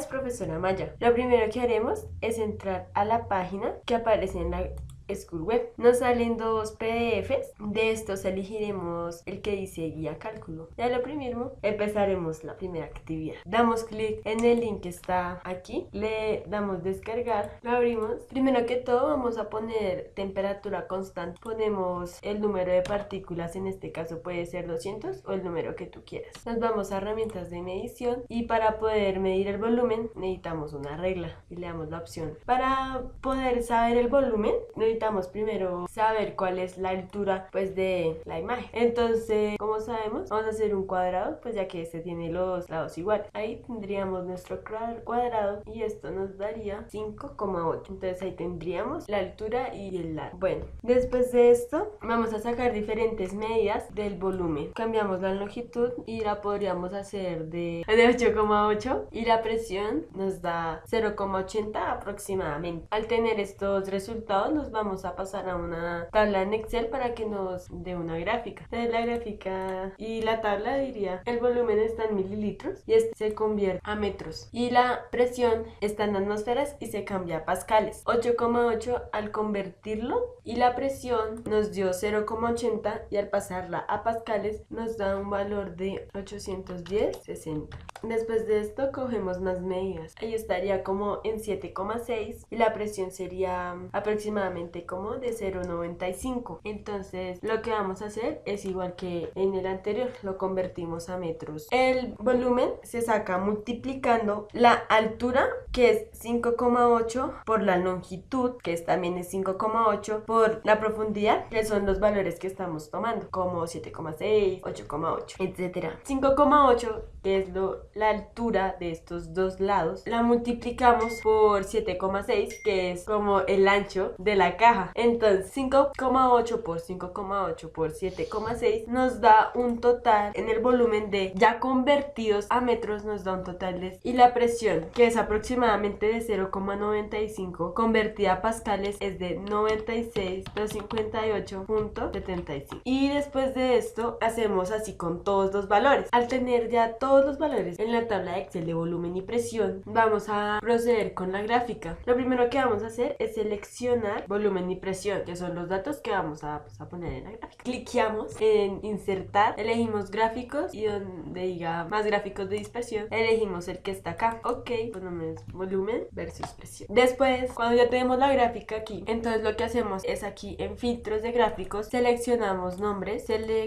profesora Maya. Lo primero que haremos es entrar a la página que aparece en la School Web. Nos salen dos PDFs. De estos elegiremos el que dice guía cálculo. Ya lo primero, empezaremos la primera actividad. Damos clic en el link que está aquí. Le damos descargar. Lo abrimos. Primero que todo vamos a poner temperatura constante. Ponemos el número de partículas. En este caso puede ser 200 o el número que tú quieras. Nos vamos a herramientas de medición. Y para poder medir el volumen necesitamos una regla. Y le damos la opción. Para poder saber el volumen necesitamos primero saber cuál es la altura pues de la imagen. Entonces, como sabemos, vamos a hacer un cuadrado, pues ya que este tiene los lados iguales. Ahí tendríamos nuestro cuadrado y esto nos daría 5,8. Entonces ahí tendríamos la altura y el largo. Bueno, después de esto vamos a sacar diferentes medidas del volumen. Cambiamos la longitud y la podríamos hacer de 8,8 y la presión nos da 0,80 aproximadamente. Al tener estos resultados nos vamos a pasar a una tabla en Excel para que nos dé una gráfica. Entonces la gráfica y la tabla diría el volumen está en mililitros y este se convierte a metros y la presión está en atmósferas y se cambia a pascales. 8,8 al convertirlo y la presión nos dio 0,80 y al pasarla a pascales nos da un valor de 810,60. Después de esto cogemos más medidas. Ahí estaría como en 7,6 y la presión sería aproximadamente como de 0,95. Entonces lo que vamos a hacer es igual que en el anterior, lo convertimos a metros. El volumen se saca multiplicando la altura, que es 5,8, por la longitud, que también es 5,8, por la profundidad, que son los valores que estamos tomando, como 7,6, 8,8, etcétera. 5,8, que es la altura de estos dos lados, la multiplicamos por 7,6, que es como el ancho de la caja. Entonces 5,8 por 5,8 por 7,6 nos da un total en el volumen de, ya convertidos a metros, nos da un total de, y la presión, que es aproximadamente de 0,95 convertida a pascales, es de 96,258,75. Y después de esto hacemos así con todos los valores. Al tener ya todos los valores en la tabla de Excel de volumen y presión, vamos a proceder con la gráfica. Lo primero que vamos a hacer es seleccionar volumen y presión, que son los datos que vamos a poner en la gráfica. Cliqueamos en insertar, elegimos gráficos y donde diga más gráficos de dispersión, elegimos el que está acá. Ok, ponemos volumen versus presión. Después, cuando ya tenemos la gráfica aquí, entonces lo que hacemos es aquí en filtros de gráficos, seleccionamos nombres,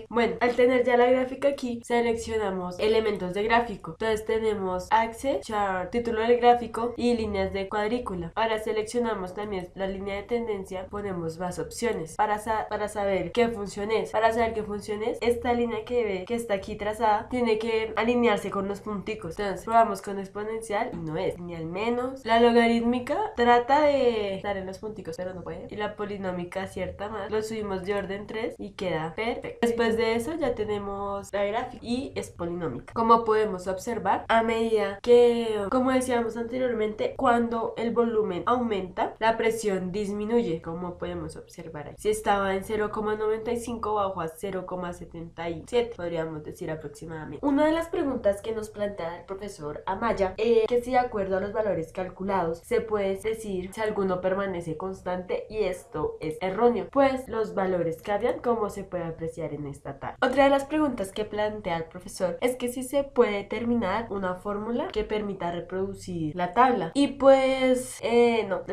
bueno, al tener ya la gráfica aquí, seleccionamos elementos de gráfico. Entonces tenemos Axis, Chart, título del gráfico y líneas de cuadrícula. Ahora seleccionamos también la línea de tendencia, ponemos más opciones para saber qué función es. Para saber qué función es, esta línea que está aquí trazada tiene que alinearse con los punticos. Entonces probamos con exponencial y no es, ni al menos. La logarítmica trata de estar en los punticos pero no puede. Y la polinómica acierta más. Lo subimos de orden 3 y queda perfecto. Después de eso ya tenemos la gráfica y es polinómica. Como podemos observar, a medida que, como decíamos anteriormente, cuando el volumen aumenta, la presión disminuye, como podemos observar ahí. Si estaba en 0,95 bajó a 0,77, podríamos decir aproximadamente. Una de las preguntas que nos plantea el profesor Amaya es que si de acuerdo a los valores calculados se puede decir si alguno permanece constante, y esto es erróneo, pues los valores cambian, como se puede apreciar en esta tabla. Otra de las preguntas que plantea el profesor es que si se puede determinar una fórmula que permita reproducir la tabla, y pues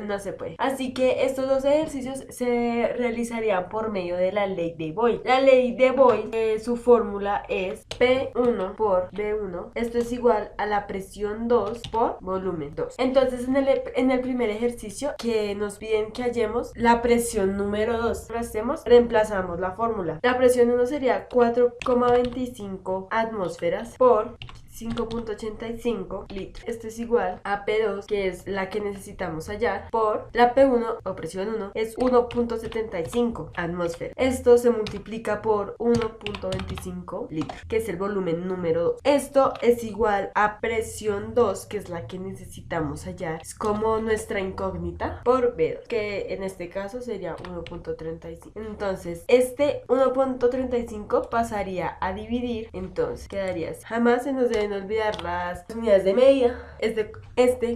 no se puede. Así que estos dos ejercicios se realizarían por medio de la ley de Boyle. La ley de Boyle, su fórmula es P1 por V1. Esto es igual a la presión 2 por volumen 2. Entonces en el primer ejercicio que nos piden que hallemos la presión número 2, lo hacemos, reemplazamos la fórmula. La presión 1 sería 4,25 atmósferas por 5,85 litros. Esto es igual a P2, que es la que necesitamos hallar, por la P1 o presión 1 es 1,75 atmósferas. Esto se multiplica por 1,25 litros, que es el volumen número 2. Esto es igual a presión 2, que es la que necesitamos hallar. Es como nuestra incógnita, por B2, que en este caso sería 1,35. Entonces, este 1,35 pasaría a dividir, entonces quedaría así. Jamás se nos deben pueden olvidar las unidades de medida.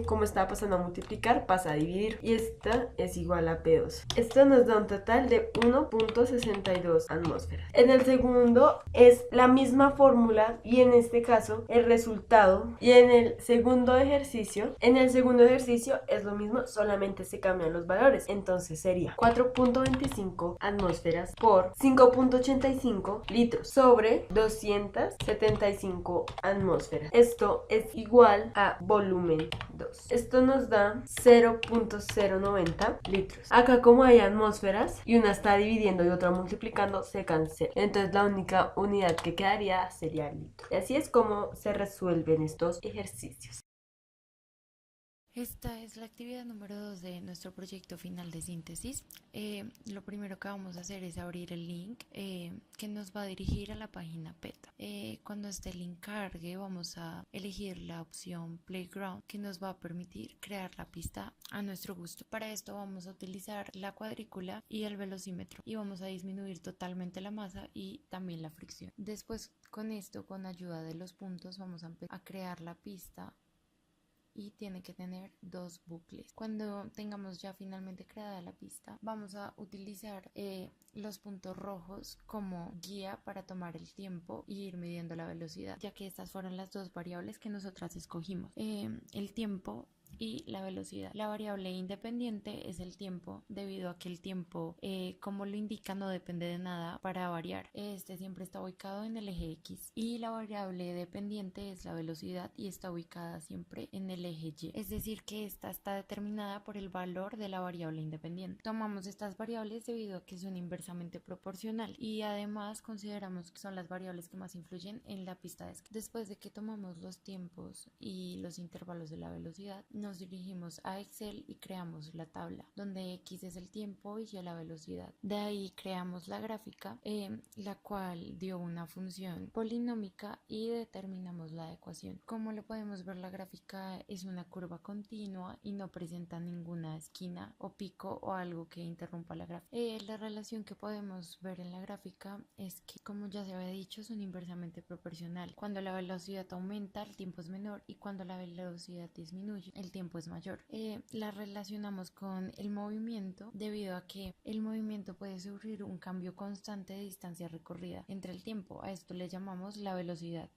Como está pasando a multiplicar, pasa a dividir. Y esta es igual a P2. Esto nos da un total de 1.62 atmósferas. En el segundo es la misma fórmula y en este caso el resultado. Y en el segundo ejercicio es lo mismo, solamente se cambian los valores. Entonces sería 4.25 atmósferas por 5.85 litros sobre 275 atmósferas. Esto es igual a volumen 2. Esto nos da 0.090 litros. Acá, como hay atmósferas y una está dividiendo y otra multiplicando, se cancela. Entonces la única unidad que quedaría sería el litro. Y así es como se resuelven estos ejercicios. Esta es la actividad número 2 de nuestro proyecto final de síntesis. Lo primero que vamos a hacer es abrir el link que nos va a dirigir a la página PETA. Cuando este link cargue, vamos a elegir la opción Playground, que nos va a permitir crear la pista a nuestro gusto. Para esto vamos a utilizar la cuadrícula y el velocímetro y vamos a disminuir totalmente la masa y también la fricción. Después, con esto, con ayuda de los puntos, vamos a crear la pista y tiene que tener 2 bucles. Cuando tengamos ya finalmente creada la pista, vamos a utilizar los puntos rojos como guía para tomar el tiempo y ir midiendo la velocidad, ya que estas fueron las dos variables que nosotras escogimos. El tiempo y la velocidad. La variable independiente es el tiempo, debido a que el tiempo, como lo indica, no depende de nada para variar. Este siempre está ubicado en el eje X. Y la variable dependiente es la velocidad y está ubicada siempre en el eje Y. Es decir, que esta está determinada por el valor de la variable independiente. Tomamos estas variables debido a que son inversamente proporcional y además consideramos que son las variables que más influyen en la pista de esquí. Después de que tomamos los tiempos y los intervalos de la velocidad, nos dirigimos a Excel y creamos la tabla, donde X es el tiempo y Y la velocidad. De ahí creamos la gráfica, la cual dio una función polinómica, y determinamos la ecuación. Como lo podemos ver, la gráfica es una curva continua y no presenta ninguna esquina o pico o algo que interrumpa la gráfica. La relación que podemos ver en la gráfica es que, como ya se había dicho, son inversamente proporcional. Cuando la velocidad aumenta, el tiempo es menor, y cuando la velocidad disminuye, el tiempo es mayor. La relacionamos con el movimiento, debido a que el movimiento puede sufrir un cambio constante de distancia recorrida entre el tiempo. A esto le llamamos la velocidad.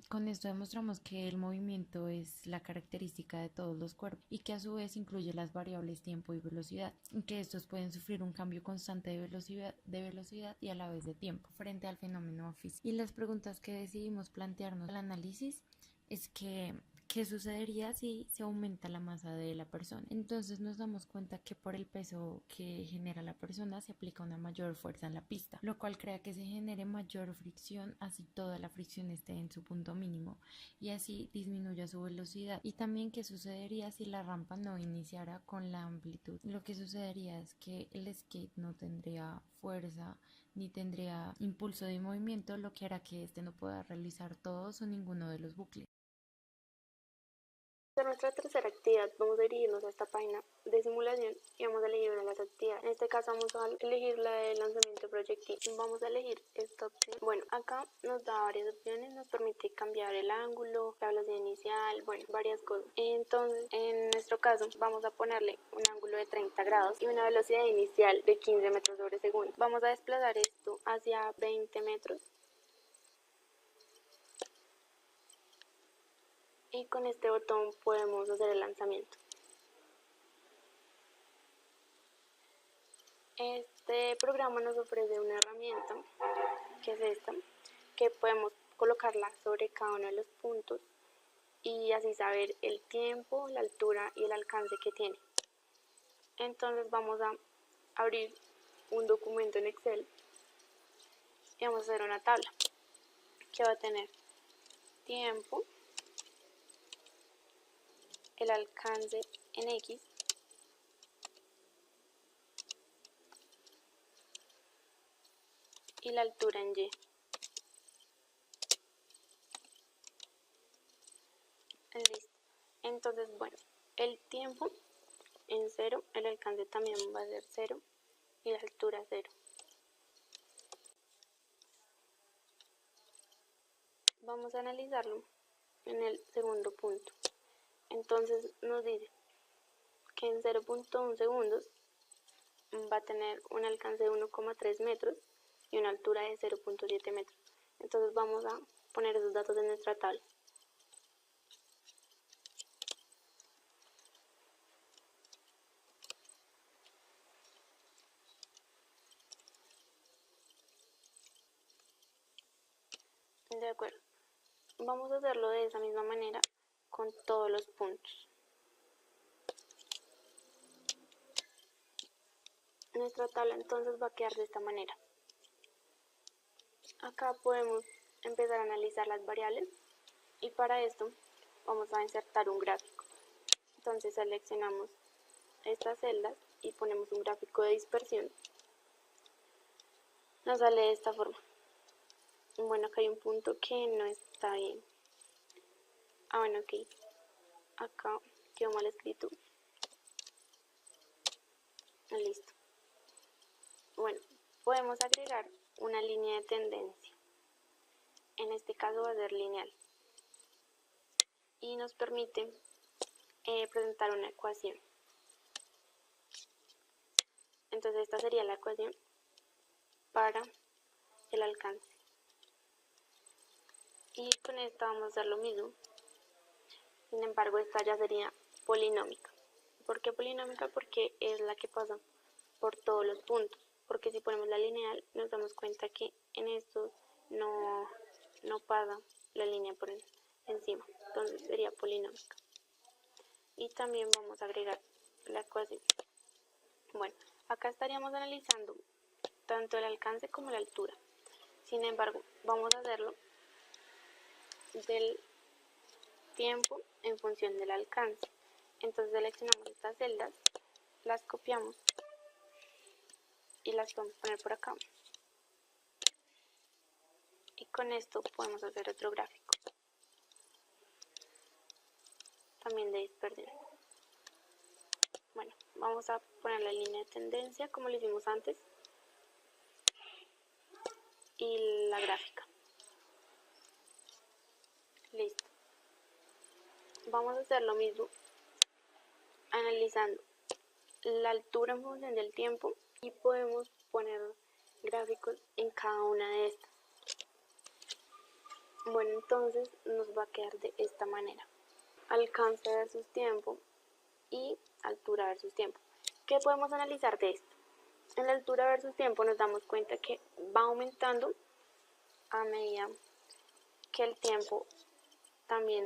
Con esto demostramos que el movimiento es la característica de todos los cuerpos y que a su vez incluye las variables tiempo y velocidad, y que estos pueden sufrir un cambio constante de velocidad y a la vez de tiempo frente al fenómeno físico. Y las preguntas que decidimos plantearnos al análisis es que ¿qué sucedería si se aumenta la masa de la persona? Entonces nos damos cuenta que por el peso que genera la persona se aplica una mayor fuerza en la pista, lo cual crea que se genere mayor fricción, así toda la fricción esté en su punto mínimo y así disminuya su velocidad. Y también qué sucedería si la rampa no iniciara con la amplitud. Lo que sucedería es que el skate no tendría fuerza ni tendría impulso de movimiento, lo que hará que este no pueda realizar todos o ninguno de los bucles. Para nuestra tercera actividad vamos a dirigirnos a esta página de simulación y vamos a elegir una de las actividades. En este caso vamos a elegir la de lanzamiento proyectil. Vamos a elegir esta opción. Bueno, acá nos da varias opciones, nos permite cambiar el ángulo, la velocidad inicial, bueno, varias cosas. Entonces, en nuestro caso vamos a ponerle un ángulo de 30 grados y una velocidad inicial de 15 metros sobre segundo. Vamos a desplazar esto hacia 20 metros. Y con este botón podemos hacer el lanzamiento. Este programa nos ofrece una herramienta, que es esta, que podemos colocarla sobre cada uno de los puntos y así saber el tiempo, la altura y el alcance que tiene. Entonces vamos a abrir un documento en Excel y vamos a hacer una tabla que va a tener tiempo, el alcance en X, y la altura en Y. Listo. Entonces, bueno, el tiempo en 0, el alcance también va a ser 0 y la altura 0. Vamos a analizarlo en el segundo punto. Entonces nos dice que en 0.1 segundos va a tener un alcance de 1,3 metros y una altura de 0.7 metros. Entonces vamos a poner esos datos en nuestra tabla. De acuerdo. Vamos a hacerlo de esa misma manera con todos los puntos. Nuestra tabla entonces va a quedar de esta manera. Acá podemos empezar a analizar las variables y para esto vamos a insertar un gráfico. Entonces seleccionamos estas celdas y ponemos un gráfico de dispersión. Nos sale de esta forma. Bueno, acá hay un punto que no está bien. Bueno, ok. Acá quedó mal escrito. Listo. Bueno, podemos agregar una línea de tendencia. En este caso va a ser lineal. Y nos permite presentar una ecuación. Entonces esta sería la ecuación para el alcance. Y con esta vamos a hacer lo mismo. Sin embargo, esta ya sería polinómica. ¿Por qué polinómica? Porque es la que pasa por todos los puntos. Porque si ponemos la lineal, nos damos cuenta que en estos no pasa la línea por encima. Entonces sería polinómica. Y también vamos a agregar la ecuación. Bueno, acá estaríamos analizando tanto el alcance como la altura. Sin embargo, vamos a hacerlo del tiempo en función del alcance. Entonces seleccionamos estas celdas, las copiamos y las vamos a poner por acá. Y con esto podemos hacer otro gráfico, también de dispersión. Bueno, vamos a poner la línea de tendencia como lo hicimos antes y la gráfica. Listo. Vamos a hacer lo mismo analizando la altura en función del tiempo y podemos poner gráficos en cada una de estas. Bueno, entonces nos va a quedar de esta manera: alcance versus tiempo y altura versus tiempo. ¿Qué podemos analizar de esto? En la altura versus tiempo nos damos cuenta que va aumentando a medida que el tiempo también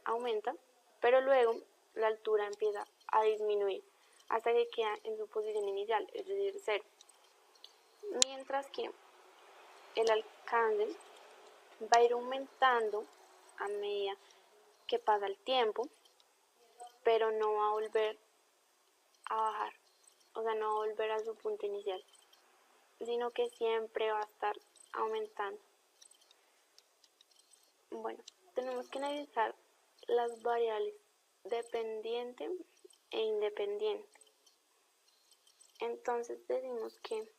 aumenta, pero luego la altura empieza a disminuir hasta que queda en su posición inicial, es decir, 0. Mientras que el alcance va a ir aumentando a medida que pasa el tiempo, pero no va a volver a bajar, o sea, no va a volver a su punto inicial, sino que siempre va a estar aumentando. Bueno, tenemos que analizar las variables dependiente e independiente. Entonces decimos que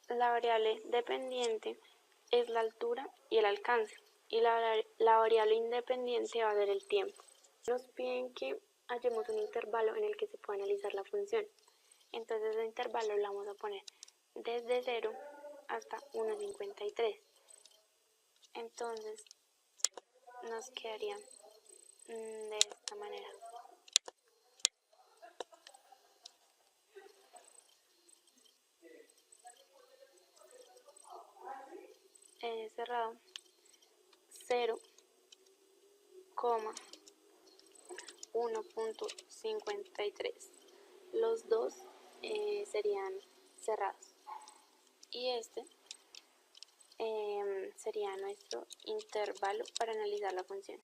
la variable dependiente es la altura y el alcance, y la variable independiente va a ser el tiempo. Nos piden que hallemos un intervalo en el que se pueda analizar la función. Entonces ese intervalo lo vamos a poner desde 0 hasta 1,53. Entonces nos quedaría de esta manera. Cerrado 0,1.53. Los dos serían cerrados y este sería nuestro intervalo para analizar la función.